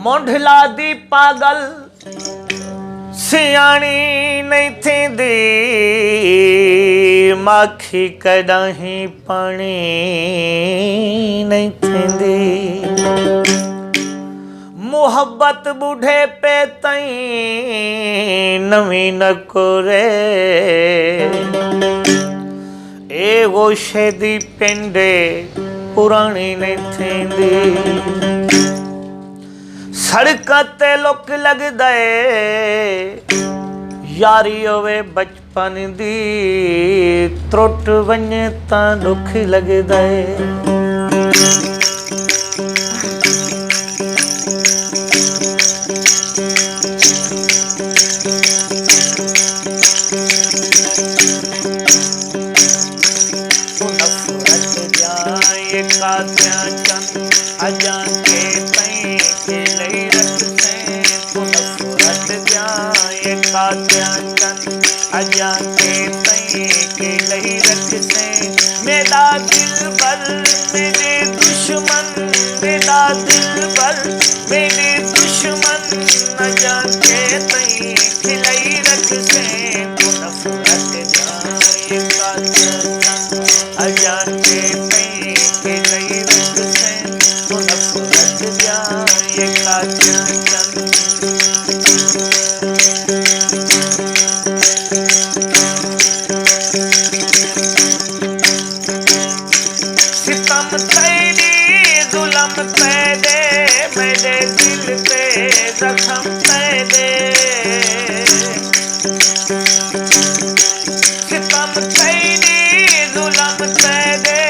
मोढला दी पागल सियाणी नहीं थींदी, माखी कदाही पानी नहीं थींदी। मुहब्बत बूढ़े पे तई नवी न कोरे, ए गोशे दी पिंडे पुरानी नहीं थींदी। सड़कां ते लुक लगदा ए यारी होवे बचपन दी, त्रुट वञे तां दुख लगदा ए। अजा के तई के लई रखसे नफरत जाए कात्या चन। अजा के तई के लई रखसे मेरा दिल बर मेरे दुश्मन, मेरा दिल बर मेरे दुश्मन। अजा के तई के लई रखसे नफरत जाए कात्या चन। अजा के तई के लई रखसे नफरत जाए कात्या चन। सितम तेरी जुल्म तेरे मेरे दिल पे जख्म तेरे। सितम तेरी जुल्म तेरे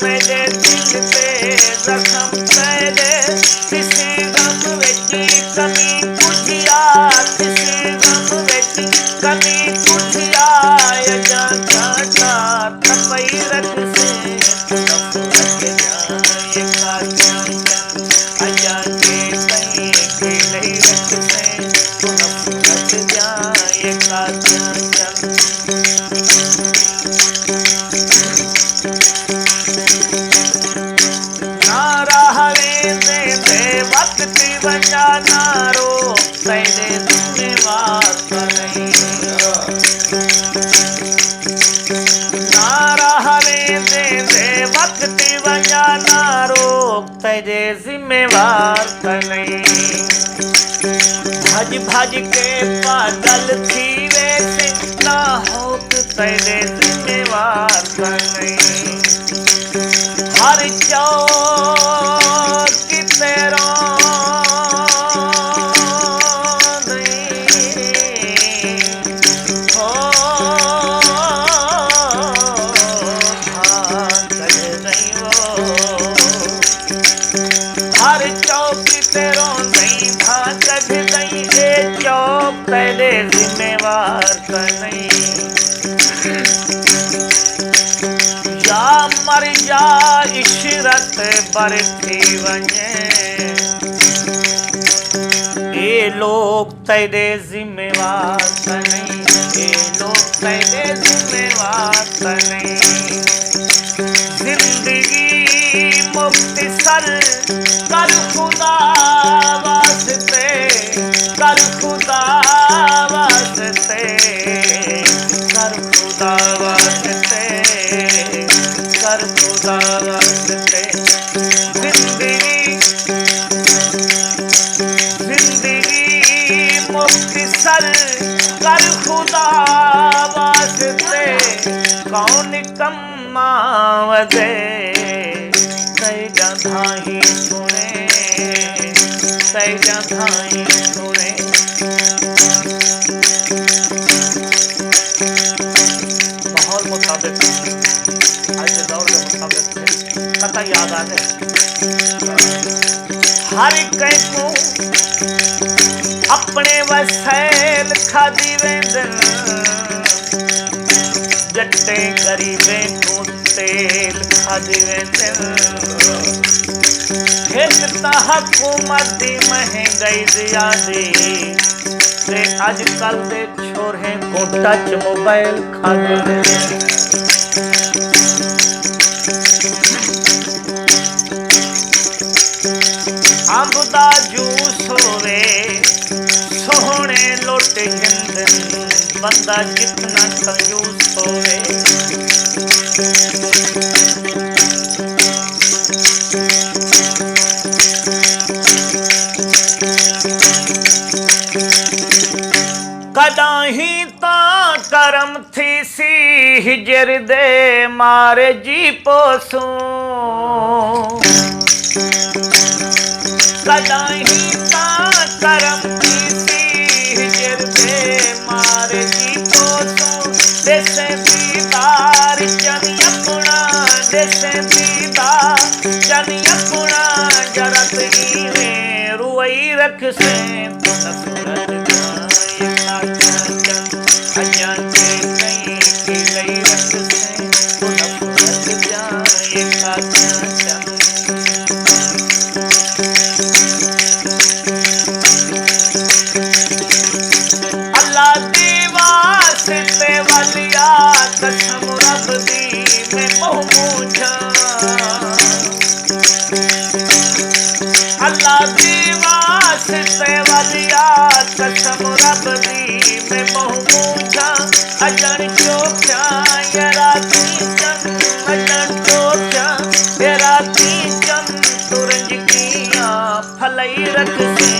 मेरे दिल पे जख्म तेरे। किसी गम विच कमी कुछिया, किसी गम विच कमी कुछिया। अजा जाटा तपई रखसे नफरत जाए कात्या चन। अजा के तई के लई रखसे नफरत जाए कात्या चन। वक्त वजा नारो तेरे जिम्मेवार नहीं। नारा हरे दे दे वक्त वजा नारो तेरे जिम्मेवार नहीं। भज भज के पागल थी वैसे ना हो तेरे जिम्मेवार नहीं। हर चौक की तेरा तेरे जिम्मेवार नहीं। या मर जा इशरत बरती वने, ये लोग तेरे जिम्मेवार नहीं। ये लोग तेरे जिम्मेवार नहीं। जिंदगी मुख्तसर कर खुदा वास्ते, कर खुदा वास्ते, कर खुदा वास्ते, कर खुदा वास्ते। जिंदगी जिंदगी मुख्तसर कर खुदा वास्ते। कौन कमावदे कई जधाही सुने, कई जधाही सुने। माहौल मुताबिक आज के दौर के मुताबिक कथा याद आ गए। हर कई को अपने वसैल खादी वेंदन, जट्टे गरीबे को तेल खादी वेंदन। एक ता हुकूमत दी महंगाई ज्यादा ते अजकल दे छोरे को टच मोबाइल खादे। अंब दा जूस होवे सोहने लोटे हिंदन बंदा जितना कंजूस होवे। कदाही ता करम थी सी हिजर दे मारे जी पोसू। कदाही ता करम थी सी हिजर दे मारे जी पोसू। देसे दीदार चनी अपना देसे दीदार चनी अपना जरत इवे रुई रख से तो नफरत अल्लाह दीवा सिते वालिया कसम रब दी मैं मोह मूझा। अल्लाह दीवा सिते वालिया कसम रब दी मैं मोह मूझा। अजन चोख्या ये राती चन अजन चोख्या ये राती चन तुरंज किया फलई रख से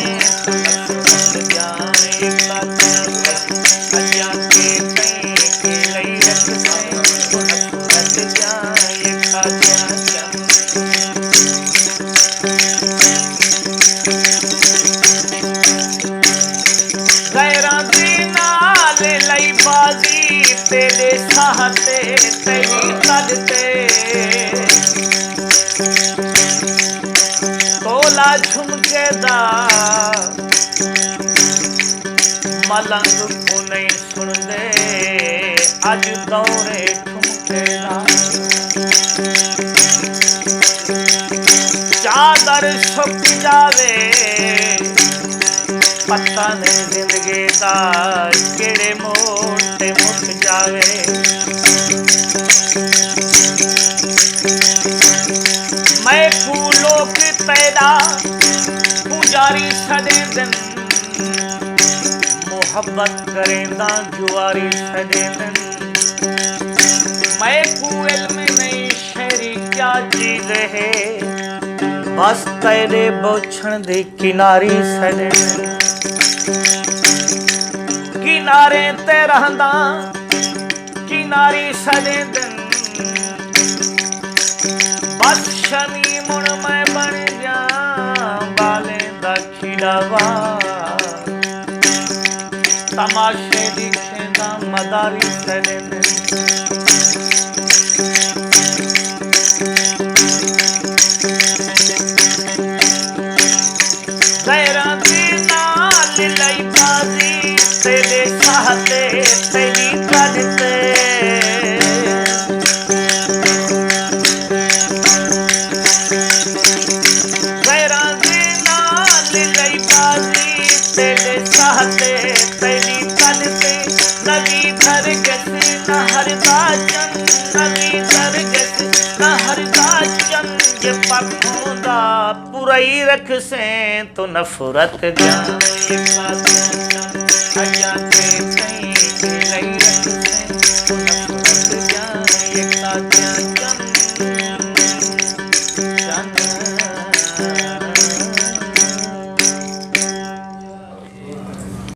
तेरे साहते तेरी कदते तोला झुमके दा मलंग को नहीं सुन दे अज दौरे ठुमके दा। चादर सुक जावे पता नहीं जिंदगी दा केड़े मोड़ ते मुक जावे। मैं फूलोक पैदा पुजारी सदे दिन मोहब्बत करेंदा जुआरी सदे दिन। मैं फूल में नहीं शेरी क्या चीज है बस तेरे बोछण दे किनारी सदे दिन। किनारे ते रहंदा किनारी सदे दिन बस शमी मुण मैं बन जा बाले दा खिड़ावा। तमाशे दिखेंदा मदारी सदे दिन। गैरा दी नाल लई बाजी तेरे साहते तेरी कदते गैरा दी नाल लई बाजी तेरे साहते तेरी कदते। नवी दरगस न हरदा चन नवी दरगस न हरदा चन जे पखोंदा पुरई रख से तो नफरत जाए।